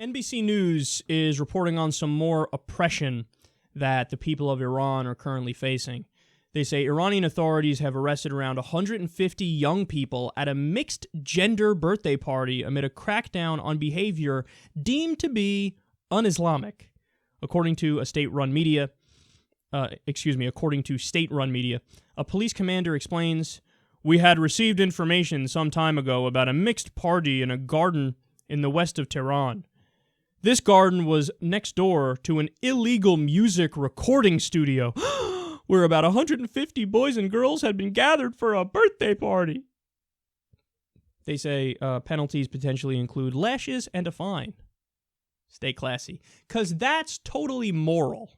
NBC News is reporting on some more oppression that the people of Iran are currently facing. They say Iranian authorities have arrested around 150 young people at a mixed-gender birthday party amid a crackdown on behavior deemed to be un-Islamic, according to state-run media. According to state-run media. A police commander explains, "We had received information some time ago about a mixed party in a garden in the west of Tehran. This garden was next door to an illegal music recording studio where about 150 boys and girls had been gathered for a birthday party." They say penalties potentially include lashes and a fine. Stay classy. Because that's totally moral.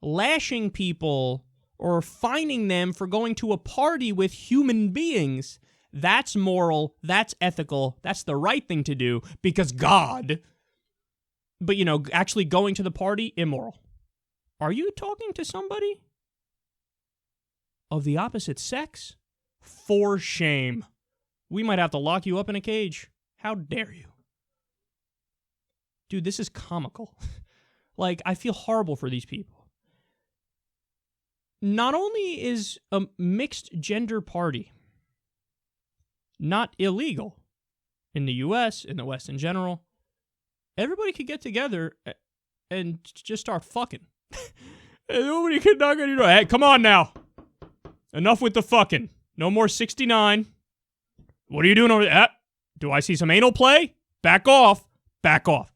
Lashing people or fining them for going to a party with human beings, that's moral, that's ethical, that's the right thing to do because God. But, actually going to the party, immoral. Are you talking to somebody of the opposite sex? For shame. We might have to lock you up in a cage. How dare you? Dude, this is comical. I feel horrible for these people. Not only is a mixed gender party not illegal in the U.S., in the West in general, everybody could get together and just start fucking. And nobody could knock on your door. Hey, come on now. Enough with the fucking. No more 69. What are you doing over there? Do I see some anal play? Back off. Back off.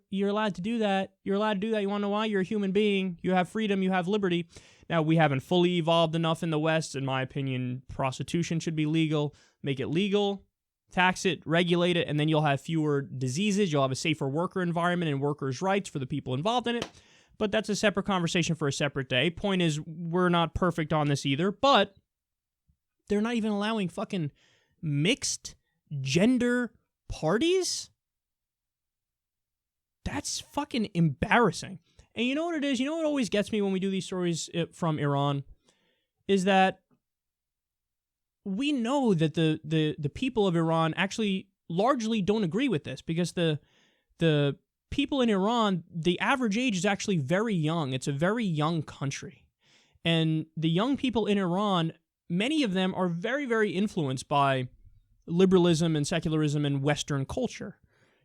You're allowed to do that. You're allowed to do that. You want to know why? You're a human being. You have freedom. You have liberty. Now, we haven't fully evolved enough in the West. In my opinion, prostitution should be legal. Make it legal. Tax it, regulate it, and then you'll have fewer diseases. You'll have a safer worker environment and workers' rights for the people involved in it. But that's a separate conversation for a separate day. Point is, we're not perfect on this either, but they're not even allowing fucking mixed gender parties? That's fucking embarrassing. And you know what it is? You know what always gets me when we do these stories from Iran? Is that we know that the people of Iran actually largely don't agree with this because the people in Iran, the average age is actually very young. It's a very young country. And the young people in Iran, many of them are very, very influenced by liberalism and secularism and Western culture.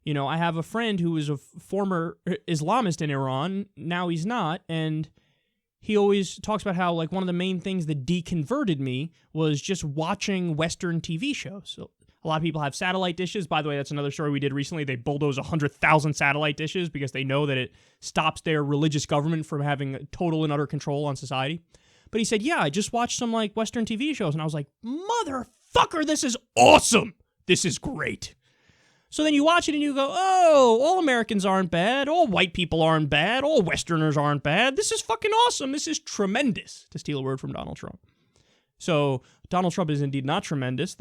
I have a friend who was a former Islamist in Iran. Now he's not. And he always talks about how, one of the main things that deconverted me was just watching Western TV shows. So a lot of people have satellite dishes. By the way, that's another story we did recently. They bulldoze 100,000 satellite dishes because they know that it stops their religious government from having total and utter control on society. But he said, yeah, I just watched some, Western TV shows. And I was like, motherfucker, this is awesome. This is great. So then you watch it and you go, oh, all Americans aren't bad. All white people aren't bad. All Westerners aren't bad. This is fucking awesome. This is tremendous, to steal a word from Donald Trump. So Donald Trump is indeed not tremendous.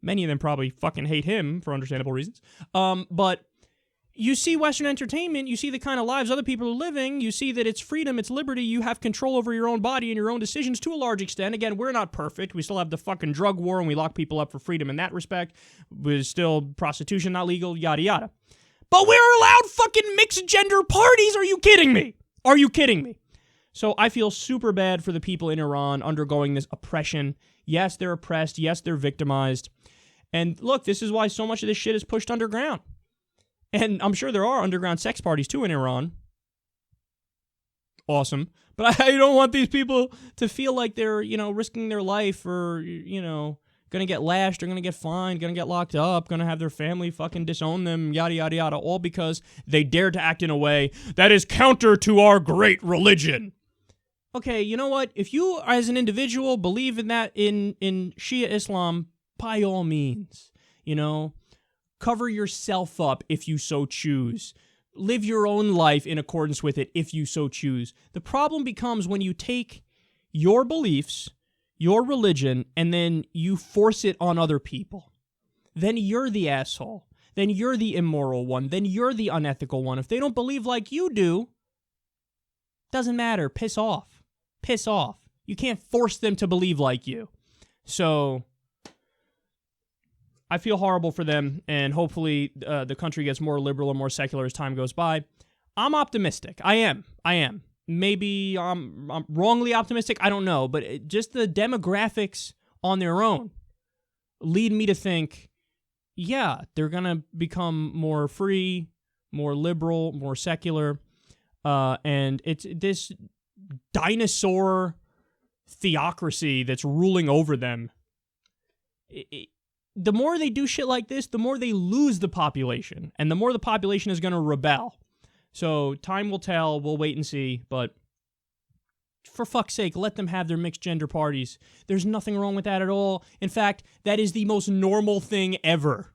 Many of them probably fucking hate him for understandable reasons. But you see Western entertainment, you see the kind of lives other people are living, you see that it's freedom, it's liberty, you have control over your own body and your own decisions to a large extent. Again, we're not perfect. We still have the fucking drug war and we lock people up for freedom in that respect. There's still prostitution not legal, yada yada. But we're allowed fucking mixed gender parties? Are you kidding me? Are you kidding me? So I feel super bad for the people in Iran undergoing this oppression. Yes, they're oppressed. Yes, they're victimized. And look, this is why so much of this shit is pushed underground. And I'm sure there are underground sex parties, too, in Iran. Awesome. But I don't want these people to feel like they're, risking their life or, going to get lashed, or going to get fined, going to get locked up, going to have their family fucking disown them, yada, yada, yada, all because they dared to act in a way that is counter to our great religion. Okay, you know what? If you, as an individual, believe in that in Shia Islam, by all means, cover yourself up if you so choose. Live your own life in accordance with it if you so choose. The problem becomes when you take your beliefs, your religion, and then you force it on other people. Then you're the asshole. Then you're the immoral one. Then you're the unethical one. If they don't believe like you do, doesn't matter. Piss off. Piss off. You can't force them to believe like you. So I feel horrible for them, and hopefully the country gets more liberal and more secular as time goes by. I'm optimistic. I am. Maybe I'm wrongly optimistic. I don't know. But just the demographics on their own lead me to think, yeah, they're going to become more free, more liberal, more secular. And it's this dinosaur theocracy that's ruling over them. The more they do shit like this, the more they lose the population, and the more the population is going to rebel. So time will tell. We'll wait and see. But for fuck's sake, let them have their mixed gender parties. There's nothing wrong with that at all. In fact, that is the most normal thing ever.